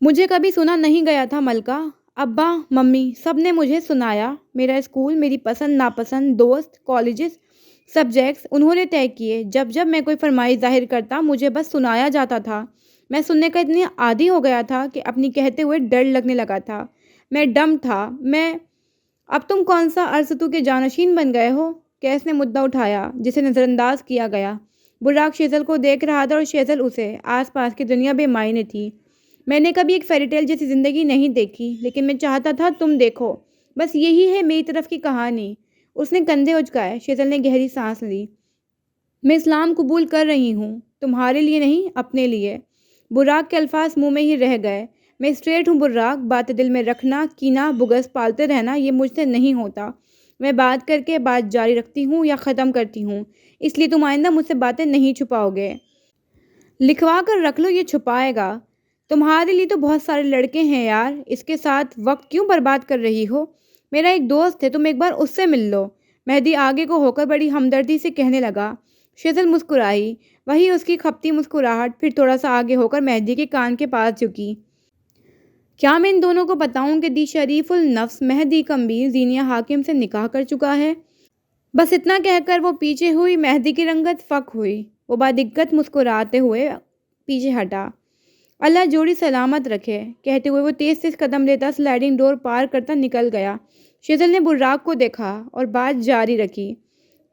مجھے کبھی سنا نہیں گیا تھا ملکہ۔ ابا ممی سب نے مجھے سنایا، میرا اسکول، میری پسند ناپسند، دوست، کالجز، سبجیکٹس انہوں نے طے کیے۔ جب جب میں کوئی فرمائش ظاہر کرتا مجھے بس سنایا جاتا تھا۔ میں سننے کا اتنی عادی ہو گیا تھا کہ اپنی کہتے ہوئے ڈر لگنے لگا تھا۔ میں ڈم تھا۔ اب تم کون سا ارسطو کے جانشین بن گئے ہو؟ کیس نے مدعا اٹھایا جسے نظر انداز کیا گیا۔ براق شیزل کو دیکھ رہا تھا اور شیزل اسے۔ آس پاس کی دنیا بے معنی تھی۔ میں نے کبھی ایک فیری ٹیل جیسی زندگی نہیں دیکھی، لیکن میں چاہتا تھا تم دیکھو۔ بس یہی ہے میری طرف کی کہانی۔ اس نے کندھے اچکائے۔ شیزل نے گہری سانس لی۔ میں اسلام قبول کر رہی ہوں، تمہارے لیے نہیں، اپنے لیے۔ براق کے الفاظ منہ میں ہی رہ گئے۔ میں اسٹریٹ ہوں براق، باتیں دل میں رکھنا، کینہ بغض پالتے رہنا یہ مجھ سے نہیں ہوتا۔ میں بات کر کے بات جاری رکھتی ہوں یا ختم کرتی ہوں، اس لیے تم آئندہ مجھ سے باتیں نہیں چھپاؤ گے۔ لکھوا کر رکھ لو، یہ چھپائے گا۔ تمہارے لیے تو بہت سارے لڑکے ہیں یار، اس کے ساتھ وقت کیوں برباد کر رہی ہو؟ میرا ایک دوست ہے، تم ایک بار اس سے مل لو۔ مہدی آگے کو ہو کر بڑی ہمدردی سے کہنے لگا۔ شیزل مسکرائی، وہی اس کی کھپتی مسکراہٹ، پھر تھوڑا سا آگے ہو کر مہدی کے کان کے پاس جھکی۔ کیا میں ان دونوں کو بتاؤں کہ دی شریف النفس مہدی کمبیر زینیہ حاکم سے نکاح کر چکا ہے؟ بس اتنا کہہ کر وہ پیچھے ہوئی۔ مہدی کی رنگت فک ہوئی۔ وہ بادقت مسکراتے ہوئے پیچھے ہٹا۔ اللہ جوڑی سلامت رکھے، کہتے ہوئے وہ تیز تیز قدم لیتا سلائڈنگ ڈور پار کرتا نکل گیا۔ شیزل نے براق کو دیکھا اور بات جاری رکھی۔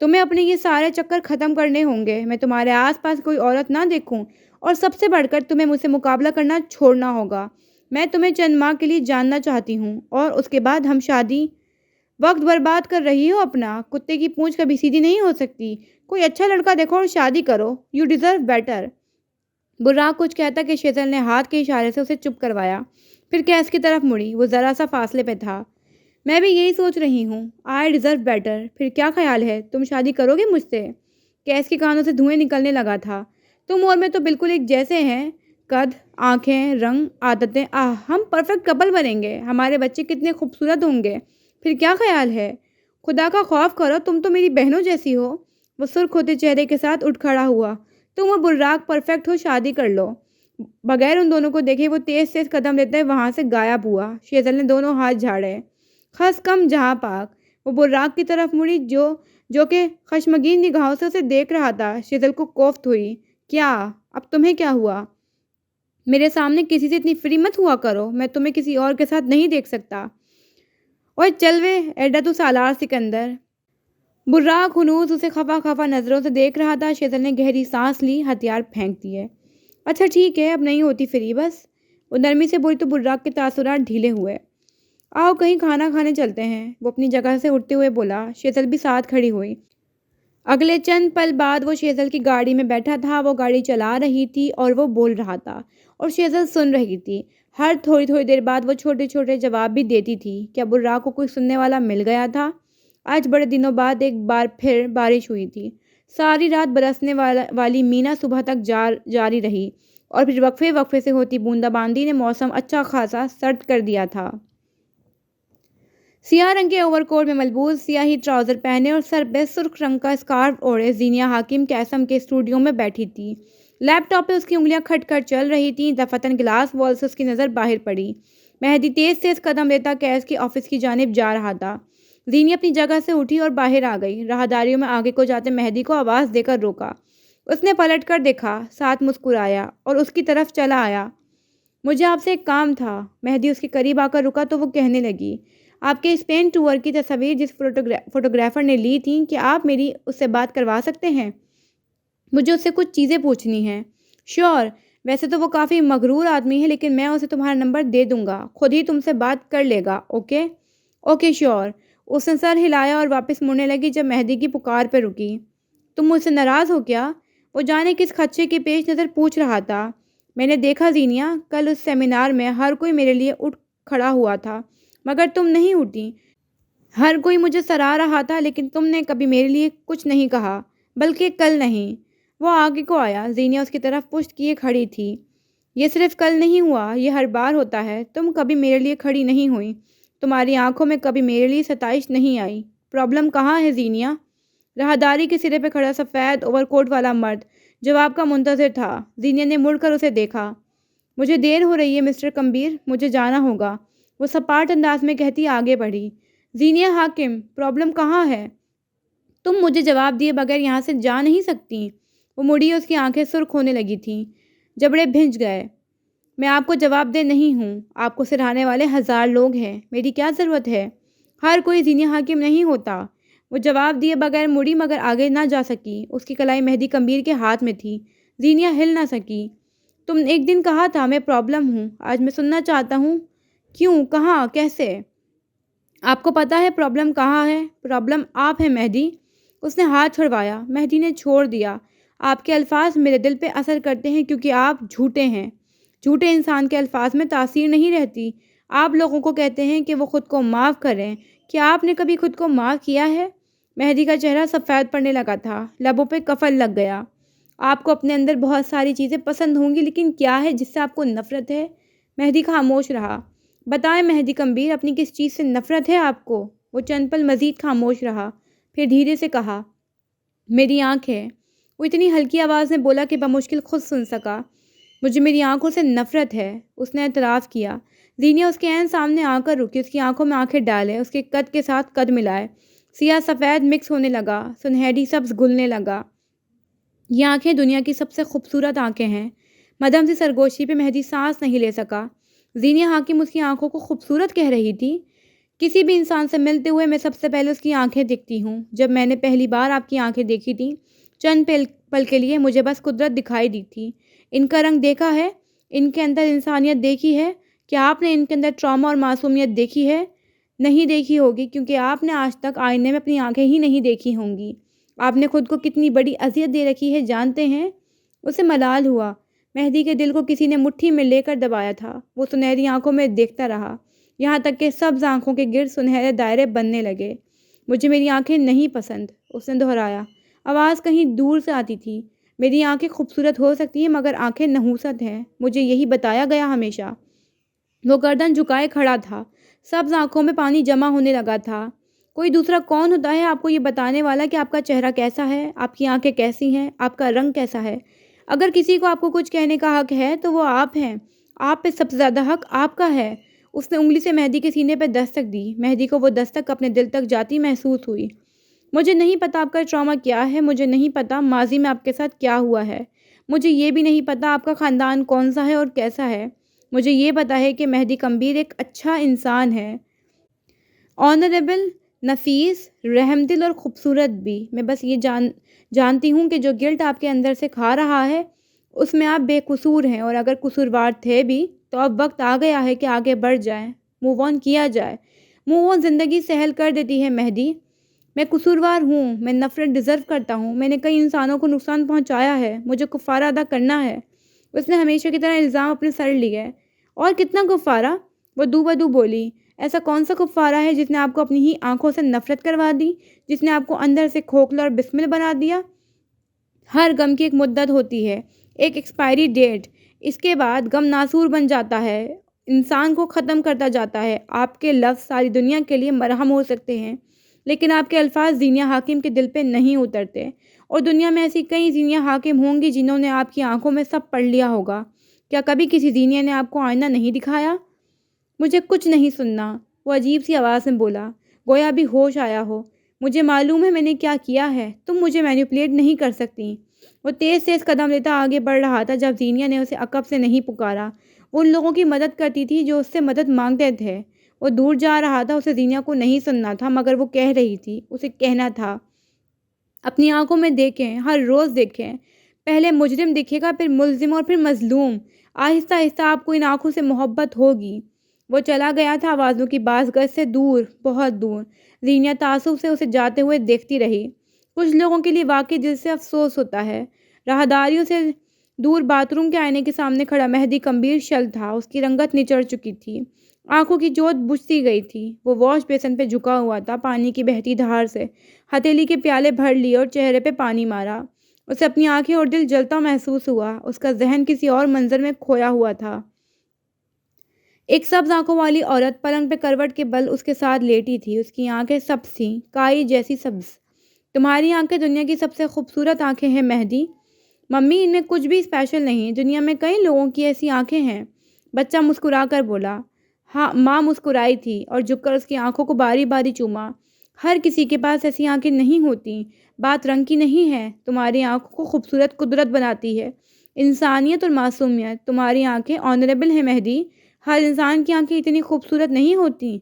تمہیں اپنے یہ سارے چکر ختم کرنے ہوں گے۔ میں تمہارے آس پاس کوئی عورت نہ دیکھوں، اور سب سے بڑھ کر تمہیں مجھ سے مقابلہ کرنا چھوڑنا ہوگا۔ میں تمہیں چند ماہ کے لیے جاننا چاہتی ہوں، اور اس کے بعد ہم شادی۔ وقت برباد کر رہی ہو اپنا، کتے کی پونچھ کبھی سیدھی نہیں ہو سکتی۔ کوئی اچھا لڑکا دیکھو اور شادی کرو، یو ڈیزرو بیٹر۔ براق کچھ کہتا کہ شیزل نے ہاتھ کے اشارے سے اسے چپ کروایا، پھر کیس کی طرف مڑی۔ وہ ذرا سا فاصلے پہ تھا۔ میں بھی یہی سوچ رہی ہوں، آئی ڈیزرو بیٹر۔ پھر کیا خیال ہے، تم شادی کرو گے مجھ سے؟ کیس کے کانوں سے دھوئیں نکلنے لگا تھا۔ تم اور میں تو بالکل ایک جیسے ہیں، قد، آنکھیں، رنگ، عادتیں۔ ہم پرفیکٹ کپل بنیں گے، ہمارے بچے کتنے خوبصورت ہوں گے۔ پھر کیا خیال ہے؟ خدا کا خوف کرو، تم تو میری بہنوں جیسی ہو۔ وہ سرخ ہوتے چہرے کے ساتھ اٹھ کھڑا ہوا۔ تم اور براق پرفیکٹ ہو، شادی کر لو۔ بغیر ان دونوں کو دیکھے وہ تیز تیز قدم لیتے وہاں سے غائب ہوا۔ شیزل نے دونوں ہاتھ جھاڑے۔ خس کم جہاں پاک۔ وہ براق کی طرف مڑی جو کہ خشمگین نگاہوں سے اسے دیکھ رہا تھا۔ شیزل کو کوفت ہوئی۔ کیا؟ اب تمہیں کیا ہوا؟ میرے سامنے کسی سے اتنی فری مت ہوا کرو، میں تمہیں کسی اور کے ساتھ نہیں دیکھ سکتا۔ اوے چل وے ایڈا تو سالار سکندر۔ براق ہنوز اسے خفا خفا نظروں سے دیکھ رہا تھا۔ شیزل نے گہری سانس لی، ہتھیار پھینک دیے۔ اچھا ٹھیک ہے، اب نہیں ہوتی فری بس۔ وہ نرمی سے بولی تو براق کے تاثرات ڈھیلے ہوئے۔ آؤ کہیں کھانا کھانے چلتے ہیں، وہ اپنی جگہ سے اٹھتے ہوئے بولا۔ شیزل بھی ساتھ کھڑی ہوئی۔ اگلے چند پل بعد وہ شیزل کی گاڑی میں بیٹھا تھا۔ وہ گاڑی چلا رہی تھی اور وہ بول رہا تھا اور شیزل سن رہی تھی۔ ہر تھوڑی تھوڑی دیر بعد وہ چھوٹے چھوٹے جواب بھی دیتی تھی۔ کیا براق کو کوئی سننے والا مل گیا تھا؟ آج بڑے دنوں بعد ایک بار پھر بارش ہوئی تھی۔ ساری رات برسنے والی مینا صبح تک جاری رہی، اور پھر وقفے وقفے سے ہوتی بوندا باندی نے موسم اچھا خاصا سرد کر دیا تھا۔ سیاہ رنگ کے اوور کوٹ میں ملبوس، سیاہی ٹراؤزر پہنے اور سر پہ سرخ رنگ کا اسکارف اوڑھے زینیہ حاکم کیسم کے اسٹوڈیو میں بیٹھی تھی۔ لیپ ٹاپ پہ اس کی انگلیاں کھٹ کھٹ چل رہی تھیں۔ دفعتاً گلاس وال سے اس کی نظر باہر پڑی۔ مہدی تیز تیز قدم لیتا کیس کے آفس کی جانب جا رہا تھا۔ زینی اپنی جگہ سے اٹھی اور باہر آ گئی۔ راہداریوں میں آگے کو جاتے مہدی کو آواز دے کر روکا۔ اس نے پلٹ کر دیکھا، ساتھ مسکرایا اور اس کی طرف چلا آیا۔ مجھے آپ سے ایک کام تھا۔ مہدی اس کے قریب آ کر رکا تو وہ کہنے لگی، آپ کے اسپین ٹور کی تصاویر جس فوٹوگرافر نے لی تھیں، کیا آپ میری اس سے بات کروا سکتے ہیں؟ مجھے اس سے کچھ چیزیں پوچھنی ہیں۔ شیور، ویسے تو وہ کافی مغرور آدمی ہے، لیکن میں اسے تمہارا نمبر دے دوں گا، خود ہی تم سے بات کر لے گا۔ اوکے؟ Okay sure. اس نے سر ہلایا اور واپس مڑنے لگی جب مہدی کی پکار پہ رکی۔ تم مجھ سے ناراض ہو کیا؟ وہ جانے کس خدشے کی پیش نظر پوچھ رہا تھا۔ میں نے دیکھا زینیہ، کل اس سیمینار میں ہر کوئی میرے لیے اٹھ کھڑا ہوا تھا، مگر تم نہیں اٹھی۔ ہر کوئی مجھے سراہ رہا تھا، لیکن تم نے کبھی میرے لیے کچھ نہیں کہا، بلکہ کل نہیں۔ وہ آگے کو آیا۔ زینیہ اس کی طرف پشت کیے کھڑی تھی۔ یہ صرف کل نہیں ہوا، یہ ہر بار ہوتا ہے۔ تم کبھی میرے لیے کھڑی نہیں ہوئی، تمہاری آنکھوں میں کبھی میرے لیے ستائش نہیں آئی۔ پرابلم کہاں ہے زینیہ؟ راہداری کے سرے پہ کھڑا سفید اوور کوٹ والا مرد جواب کا منتظر تھا۔ زینیہ نے مڑ کر اسے دیکھا۔ مجھے دیر ہو رہی ہے مسٹر کمبیر، مجھے جانا ہوگا، وہ سپاٹ انداز میں کہتی آگے بڑھی۔ زینیہ حاکم، پرابلم کہاں ہے؟ تم مجھے جواب دیے بغیر یہاں سے جا نہیں سکتی۔ وہ مڑی، اس کی آنکھیں سرخ ہونے لگی تھیں، جبڑے بھنج گئے۔ میں آپ کو جواب دہ نہیں ہوں، آپ کو سراہنے والے ہزار لوگ ہیں، میری کیا ضرورت ہے؟ ہر کوئی زینیہ حاکم نہیں ہوتا۔ وہ جواب دیے بغیر مڑی مگر آگے نہ جا سکی، اس کی کلائی مہدی کمبیر کے ہاتھ میں تھی۔ زینیہ ہل نہ سکی۔ تم نے ایک دن کہا تھا میں پرابلم ہوں، آج میں سننا چاہتا ہوں کیوں، کہاں، کیسے؟ آپ کو پتا ہے پرابلم کہاں ہے؟ پرابلم آپ ہیں مہدی۔ اس نے ہاتھ چھڑوایا۔ مہدی نے چھوڑ دیا۔ آپ کے الفاظ میرے دل پہ اثر کرتے ہیں کیونکہ آپ جھوٹے ہیں۔ جھوٹے انسان کے الفاظ میں تاثیر نہیں رہتی۔ آپ لوگوں کو کہتے ہیں کہ وہ خود کو معاف کریں، کیا آپ نے کبھی خود کو معاف کیا ہے؟ مہدی کا چہرہ سفید پڑنے لگا تھا، لبوں پہ کفل لگ گیا۔ آپ کو اپنے اندر بہت ساری چیزیں پسند ہوں گی، لیکن کیا ہے جس سے آپ کو نفرت ہے؟ مہدی خاموش رہا۔ بتائیں مہدی کمبیر، اپنی کس چیز سے نفرت ہے آپ کو؟ وہ چند پل مزید خاموش رہا، پھر دھیرے سے کہا، میری آنکھ ہے۔ وہ اتنی ہلکی آواز میں بولا کہ بمشکل خود سن سکا۔ مجھے میری آنکھوں سے نفرت ہے، اس نے اعتراف کیا۔ زینیہ اس کے عین سامنے آ کر رکی، اس کی آنکھوں میں آنکھیں ڈالے، اس کے قد کے ساتھ قد ملائے۔ سیاہ سفید مکس ہونے لگا، سنہری سبز گلنے لگا۔ یہ آنکھیں دنیا کی سب سے خوبصورت آنکھیں ہیں۔ مدھم سی سرگوشی پہ مہدی سانس نہیں لے سکا۔ زینیہ حاکم اس کی آنکھوں کو خوبصورت کہہ رہی تھی۔ کسی بھی انسان سے ملتے ہوئے میں سب سے پہلے اس کی آنکھیں دیکھتی ہوں۔ جب میں نے پہلی بار آپ کی آنکھیں دیکھی تھیں، چند پل کے لیے مجھے بس قدرت دکھائی دی تھی۔ ان کا رنگ دیکھا ہے، ان کے اندر انسانیت دیکھی ہے۔ کیا آپ نے ان کے اندر ٹراما اور معصومیت دیکھی ہے؟ نہیں دیکھی ہوگی، کیونکہ آپ نے آج تک آئینے میں اپنی آنکھیں ہی نہیں دیکھی ہوں گی۔ آپ نے خود کو کتنی بڑی اذیت دے رکھی ہے جانتے ہیں؟ اسے ملال ہوا۔ مہدی کے دل کو کسی نے مٹھی میں لے کر دبایا تھا۔ وہ سنہری آنکھوں میں دیکھتا رہا، یہاں تک کہ سبز آنکھوں کے گرد سنہرے دائرے بننے لگے۔ مجھے میری آنکھیں نہیں پسند، اس نے دہرایا۔ آواز کہیں دور سے آتی تھی۔ میری آنکھیں خوبصورت ہو سکتی ہیں مگر آنکھیں نحوست ہیں، مجھے یہی بتایا گیا ہمیشہ۔ وہ گردن جھکائے کھڑا تھا، سبز آنکھوں میں پانی جمع ہونے لگا تھا۔ کوئی دوسرا کون ہوتا ہے آپ کو یہ بتانے والا کہ آپ کا چہرہ کیسا ہے، آپ کی آنکھیں کیسی ہیں، آپ کا رنگ کیسا ہے؟ اگر کسی کو آپ کو کچھ کہنے کا حق ہے تو وہ آپ ہیں۔ آپ پہ سب سے زیادہ حق آپ کا ہے۔ اس نے انگلی سے مہدی کے سینے پہ دستک دی۔ مہدی کو وہ دستک اپنے دل تک جاتی محسوس ہوئی۔ مجھے نہیں پتا آپ کا ٹراما کیا ہے، مجھے نہیں پتا ماضی میں آپ کے ساتھ کیا ہوا ہے، مجھے یہ بھی نہیں پتا آپ کا خاندان کون سا ہے اور کیسا ہے۔ مجھے یہ پتا ہے کہ مہدی کمبیر ایک اچھا انسان ہے، آنریبل، نفیس، رحم دل اور خوبصورت بھی۔ میں بس یہ جانتی ہوں کہ جو گلٹ آپ کے اندر سے کھا رہا ہے اس میں آپ بے قصور ہیں، اور اگر قصوروار تھے بھی تو اب وقت آ گیا ہے کہ آگے بڑھ جائیں، موو آن کیا جائے۔ موو آن زندگی سہل کر دیتی ہے مہدی۔ میں قصوروار ہوں، میں نفرت ڈیزرو کرتا ہوں، میں نے کئی انسانوں کو نقصان پہنچایا ہے، مجھے کفارہ ادا کرنا ہے۔ اس نے ہمیشہ کی طرح الزام اپنے سر لیے۔ اور کتنا کفارہ؟ وہ دو بدو بولی۔ ایسا کون سا کفارہ ہے جس نے آپ کو اپنی ہی آنکھوں سے نفرت کروا دی، جس نے آپ کو اندر سے کھوکھلا اور بسمل بنا دیا؟ ہر غم کی ایک مدت ہوتی ہے، ایک ایکسپائری ڈیٹ، اس کے بعد غم ناسور بن جاتا ہے، انسان کو ختم کرتا جاتا ہے۔ آپ کے لفظ ساری دنیا کے لیے مرہم ہو سکتے ہیں، لیکن آپ کے الفاظ زینیہ حاکم کے دل پہ نہیں اترتے، اور دنیا میں ایسی کئی زینیہ حاکم ہوں گی جنہوں نے آپ کی آنکھوں میں سب پڑھ لیا ہوگا۔ کیا کبھی کسی زینیہ نے آپ کو آئینہ نہیں دکھایا؟ مجھے کچھ نہیں سننا، وہ عجیب سی آواز میں بولا، گویا بھی ہوش آیا ہو۔ مجھے معلوم ہے میں نے کیا کیا ہے، تم مجھے مینیپولیٹ نہیں کر سکتی۔ وہ تیز تیز قدم لیتا آگے بڑھ رہا تھا جب زینیہ نے اسے عقب سے نہیں پکارا۔ وہ ان لوگوں کی مدد کرتی تھی جو اس سے مدد مانگتے تھے۔ وہ دور جا رہا تھا، اسے زینیہ کو نہیں سننا تھا مگر وہ کہہ رہی تھی، اسے کہنا تھا۔ اپنی آنکھوں میں دیکھیں، ہر روز دیکھیں، پہلے مجرم دکھے گا، پھر ملزم اور پھر مظلوم۔ آہستہ آہستہ آپ کو ان آنکھوں سے محبت ہوگی۔ وہ چلا گیا تھا آوازوں کی باز گز سے دور، بہت دور۔ زینیہ تعصب سے اسے جاتے ہوئے دیکھتی رہی۔ کچھ لوگوں کے لیے واقعی دل سے افسوس ہوتا ہے۔ راہداریوں سے دور باتھ روم کے آئینے کے سامنے کھڑا مہدی کمبیر شل تھا، اس کی رنگت نچڑ چکی تھی، آنکھوں کی جوت بجھتی گئی تھی۔ وہ واش بیسن پہ جھکا ہوا تھا، پانی کی بہتی دھار سے ہتھیلی کے پیالے بھر لیے اور چہرے پہ پانی مارا۔ اسے اپنی آنکھیں اور دل جلتا محسوس ہوا، اس کا ذہن کسی اور منظر میں کھویا ہوا تھا۔ ایک سبز آنکھوں والی عورت پلنگ پہ کروٹ کے بل اس کے ساتھ لیٹی تھی، اس کی آنکھیں سبز تھیں، کائی جیسی سبز۔ تمہاری آنکھیں دنیا کی سب سے خوبصورت آنکھیں ہیں مہدی۔ ممی، ان میں کچھ بھی اسپیشل نہیں، دنیا میں کئی لوگوں کی ایسی آنکھیں ہیں۔ بچہ مسکرا کر بولا۔ ہاں، ماں مسکرائی تھی اور جھک کر اس کی آنکھوں کو باری باری چوما۔ ہر کسی کے پاس ایسی آنکھیں نہیں ہوتی، بات رنگ کی نہیں ہے، تمہاری آنکھوں کو خوبصورت قدرت بناتی ہے، انسانیت اور معصومیت۔ تمہاری آنکھیں آنریبل ہیں مہدی، ہر انسان کی آنکھیں اتنی خوبصورت نہیں ہوتی۔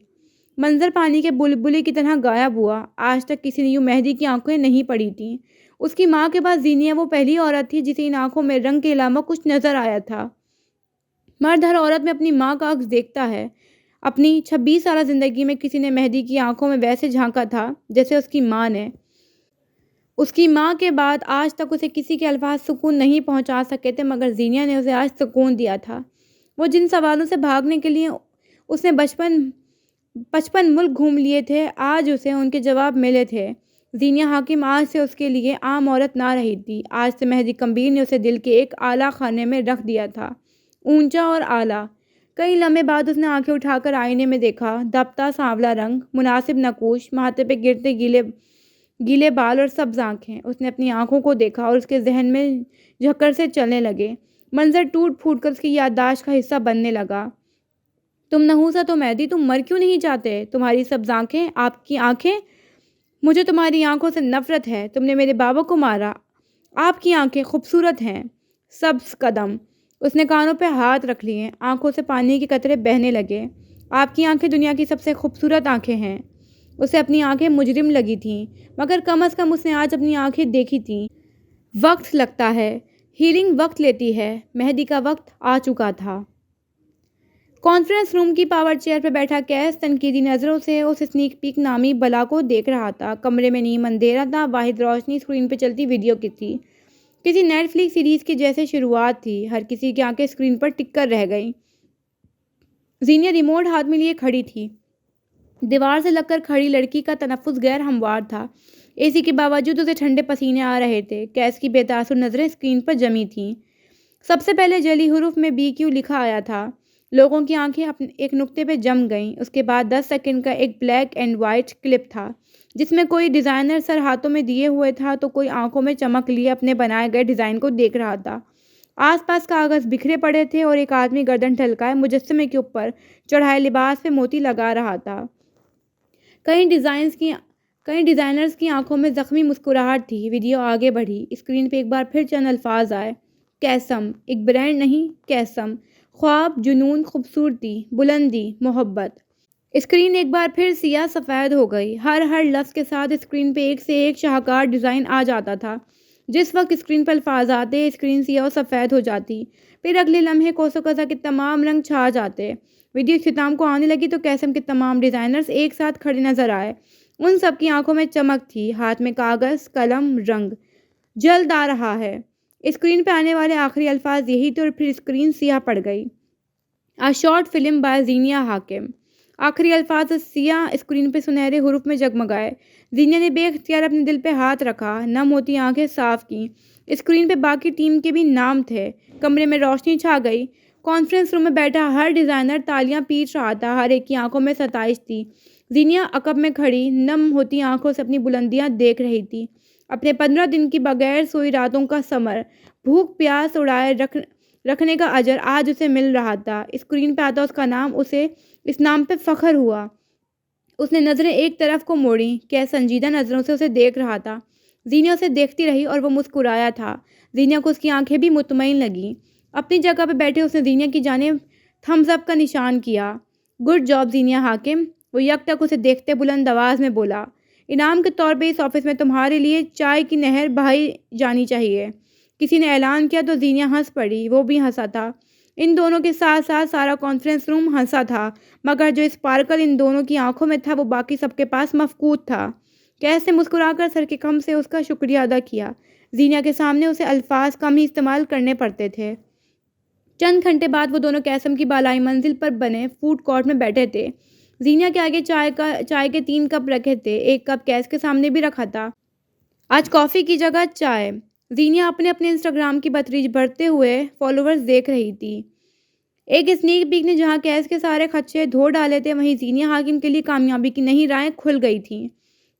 منظر پانی کے بلبلے کی طرح غائب ہوا۔ آج تک کسی نے یوں مہدی کی آنکھیں نہیں پڑھی تھیں۔ اس کی ماں کے بعد زینیہ وہ پہلی عورت تھی جسے ان آنکھوں میں رنگ کے علاوہ کچھ نظر آیا تھا۔ مرد ہر عورت میں اپنی ماں کا عکس دیکھتا ہے۔ اپنی 26 سالہ زندگی میں کسی نے مہدی کی آنکھوں میں ویسے جھانکا تھا جیسے اس کی ماں نے۔ اس کی ماں کے بعد آج تک اسے کسی کے الفاظ سکون نہیں پہنچا سکے تھے، مگر زینیہ نے اسے آج سکون دیا تھا۔ وہ جن سوالوں سے بھاگنے کے لیے اس نے 55 ملک گھوم لیے تھے، آج اسے ان کے جواب ملے تھے۔ زینیہ حاکم آج سے اس کے لیے عام عورت نہ رہی تھی، آج سے مہدی کمبیر نے اسے دل کے ایک اعلیٰ خانے میں رکھ دیا تھا، اونچا اور اعلیٰ۔ کئی لمحے بعد اس نے آنکھیں اٹھا کر آئینے میں دیکھا، دبتا سانولا رنگ، مناسب نقوش، ماتھے پہ گرتے گیلے بال اور سبز آنکھیں۔ اس نے اپنی آنکھوں کو دیکھا اور اس کے ذہن میں جھکر سے چلنے لگے۔ منظر ٹوٹ پھوٹ کر اس کی یادداشت کا حصہ بننے لگا۔ تم نحوست ہو مہدی، تم مر کیوں نہیں جاتے؟ تمہاری سبز آنکھیں، آپ کی آنکھیں، مجھے تمہاری آنکھوں سے نفرت ہے، تم نے میرے بابا کو مارا۔ آپ کی آنکھیں خوبصورت ہیں۔ سبز قدم۔ اس نے کانوں پہ ہاتھ رکھ لیے، آنکھوں سے پانی کے قطرے بہنے لگے۔ آپ کی آنکھیں دنیا کی سب سے خوبصورت آنکھیں ہیں۔ اسے اپنی آنکھیں مجرم لگی تھیں، مگر کم از کم اس نے آج اپنی آنکھیں دیکھی تھیں۔ وقت لگتا ہے، ہیلنگ وقت لیتی ہے، مہدی کا وقت آ چکا تھا۔ کانفرنس روم کی پاور چیئر پہ بیٹھا کیس تنقیدی نظروں سے اس اسنیک پیک نامی بلا کو دیکھ رہا تھا۔ کمرے میں نیم اندھیرا تھا، واحد روشنی اسکرین پہ چلتی ویڈیو کی تھی۔ کسی نیٹ فلکس سیریز کی جیسے شروعات تھی، ہر کسی کی آنکھیں اسکرین پر ٹک کر رہ گئیں۔ زینیہ ریموٹ ہاتھ میں لیے کھڑی تھی۔ دیوار سے لگ کر کھڑی لڑکی کا تنفس غیر ہموار تھا، اے سی کے باوجود اسے ٹھنڈے پسینے آ رہے تھے۔ کیس کی بے تاثر نظریں اسکرین پر جمی تھیں۔ سب سے پہلے جعلی حروف میں BQ لکھا آیا تھا۔ لوگوں کی آنکھیں ایک نقطے پہ جم گئیں۔ اس کے بعد 10 سیکنڈ کا ایک بلیک اینڈ وائٹ کلپ تھا جس میں کوئی ڈیزائنر سر ہاتھوں میں دیے ہوئے تھا تو کوئی آنکھوں میں چمک لیے اپنے بنائے گئے ڈیزائن کو دیکھ رہا تھا۔ آس پاس کاغذ بکھرے پڑے تھے اور ایک آدمی گردن ٹھلکائے مجسمے کے اوپر چڑھائے لباس پہ موتی لگا رہا تھا۔ کئی ڈیزائنرز کی آنکھوں میں زخمی مسکراہٹ تھی۔ ویڈیو آگے بڑھی، اسکرین پہ ایک بار پھر چند الفاظ آئے۔ قیسم، ایک برانڈ نہیں، قیسم، خواب، جنون، خوبصورتی، بلندی، محبت۔ اسکرین ایک بار پھر سیاہ سفید ہو گئی۔ ہر لفظ کے ساتھ اسکرین پہ ایک سے ایک شاہکار ڈیزائن آ جاتا تھا۔ جس وقت اسکرین پر الفاظ آتے، اسکرین سیاہ و سفید ہو جاتی، پھر اگلے لمحے کوس و قزح کے تمام رنگ چھا جاتے۔ ویڈیو اختتام کو آنے لگی تو قیسم کے تمام ڈیزائنرز ایک ساتھ کھڑے نظر آئے۔ ان سب کی آنکھوں میں چمک تھی، ہاتھ میں کاغذ، قلم، رنگ۔ جلد آ رہا ہے۔ اسکرین پہ آنے والے آخری الفاظ یہی تھے اور پھر اسکرین سیاہ پڑ گئی۔ A short film by زینیہ حاکم۔ آخری الفاظ سیاہ اسکرین پہ سنہرے حروف میں جگمگائے۔ زینیہ نے بے اختیار اپنے دل پہ ہاتھ رکھا، نم ہوتی آنکھیں صاف کیں۔ اسکرین پہ باقی ٹیم کے بھی نام تھے۔ کمرے میں روشنی چھا گئی۔ کانفرنس روم میں بیٹھا ہر ڈیزائنر تالیاں پیٹ رہا تھا، ہر ایک کی آنکھوں میں ستائش تھی۔ زینیہ عقب میں کھڑی نم ہوتی آنکھوں سے اپنی بلندیاں دیکھ رہی تھی، اپنے 15 دن کی بغیر سوئی راتوں کا ثمر، بھوک پیاس اڑائے رکھنے کا اجر آج اسے مل رہا تھا۔ اسکرین پہ آتا اس کا نام، اسے اس نام پہ فخر ہوا۔ اس نے نظریں ایک طرف کو موڑیں، کیا سنجیدہ نظروں سے اسے دیکھ رہا تھا۔ زینیہ اسے دیکھتی رہی اور وہ مسکرایا تھا۔ زینیہ کو اس کی آنکھیں بھی مطمئن لگیں۔ اپنی جگہ پہ بیٹھے اس نے زینیہ کی جانب تھمز اپ کا نشان کیا۔ گڈ جاب زینیہ حاکم، وہ یک ٹک اسے دیکھتے بلند آواز میں بولا۔ انعام کے طور پہ اس آفس میں تمہارے لیے چائے کی نہر بہائی جانی چاہیے، کسی نے اعلان کیا تو زینیہ ہنس پڑی، وہ بھی ہنسا تھا۔ ان دونوں کے ساتھ ساتھ سارا کانفرنس روم ہنسا تھا، مگر جو اسپارکل ان دونوں کی آنکھوں میں تھا وہ باقی سب کے پاس مفقود تھا۔ کیسے مسکرا کر سر کے کم سے اس کا شکریہ ادا کیا۔ زینیہ کے سامنے اسے الفاظ کم ہی استعمال کرنے پڑتے تھے۔ چند گھنٹے بعد وہ دونوں قیسم کی بالائی منزل پر بنے فوڈ کورٹ میں بیٹھے تھے۔ زینیہ کے آگے چائے کے 3 کپ رکھے تھے، ایک کپ کیس کے سامنے بھی رکھا تھا۔ آج کافی کی جگہ چائے۔ زینیہ اپنے انسٹاگرام کی بتیرج بڑھتے ہوئے فالوورز دیکھ رہی تھی۔ ایک اسنیک پیک نے جہاں کیس کے سارے خدشے دھو ڈالے تھے، وہیں زینیہ حاکم کے لیے کامیابی کی نئی راہیں کھل گئی تھیں۔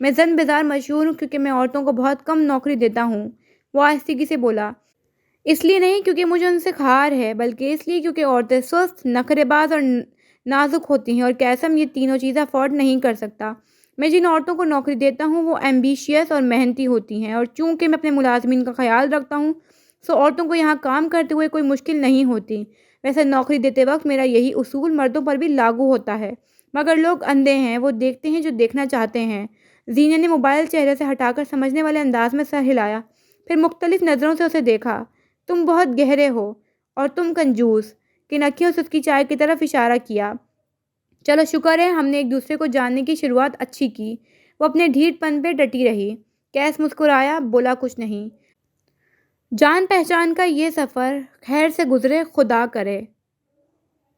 میں زن بازار مشہور ہوں کیونکہ میں عورتوں کو بہت کم نوکری دیتا ہوں، وہ آہستگی سے بولا۔ اس لیے نہیں کیونکہ مجھے ان سے کھار ہے، بلکہ اس لیے کیونکہ عورتیں سست، نخرے باز اور نازک ہوتی ہیں، اور قاسم یہ تینوں چیزیں افورڈ نہیں کر سکتا۔ میں جن عورتوں کو نوکری دیتا ہوں وہ ایمبیشیس اور محنتی ہوتی ہیں، اور چونکہ میں اپنے ملازمین کا خیال رکھتا ہوں سو عورتوں کو یہاں کام کرتے ہوئے کوئی مشکل نہیں ہوتی۔ ویسے نوکری دیتے وقت میرا یہی اصول مردوں پر بھی لاگو ہوتا ہے، مگر لوگ اندھے ہیں، وہ دیکھتے ہیں جو دیکھنا چاہتے ہیں۔ زینہ نے موبائل چہرے سے ہٹا کر سمجھنے والے انداز میں سر ہلایا، پھر مختلف نظروں سے اسے دیکھا۔ تم بہت گہرے ہو اور تم کنجوس، کن اکھیوں سے اس کی چائے کی طرف اشارہ کیا۔ چلو شکر ہے ہم نے ایک دوسرے کو جاننے کی شروعات اچھی کی۔ وہ اپنے ڈھیٹ پن پہ ڈٹی رہی۔ کیس مسکرایا، بولا کچھ نہیں۔ جان پہچان کا یہ سفر خیر سے گزرے، خدا کرے۔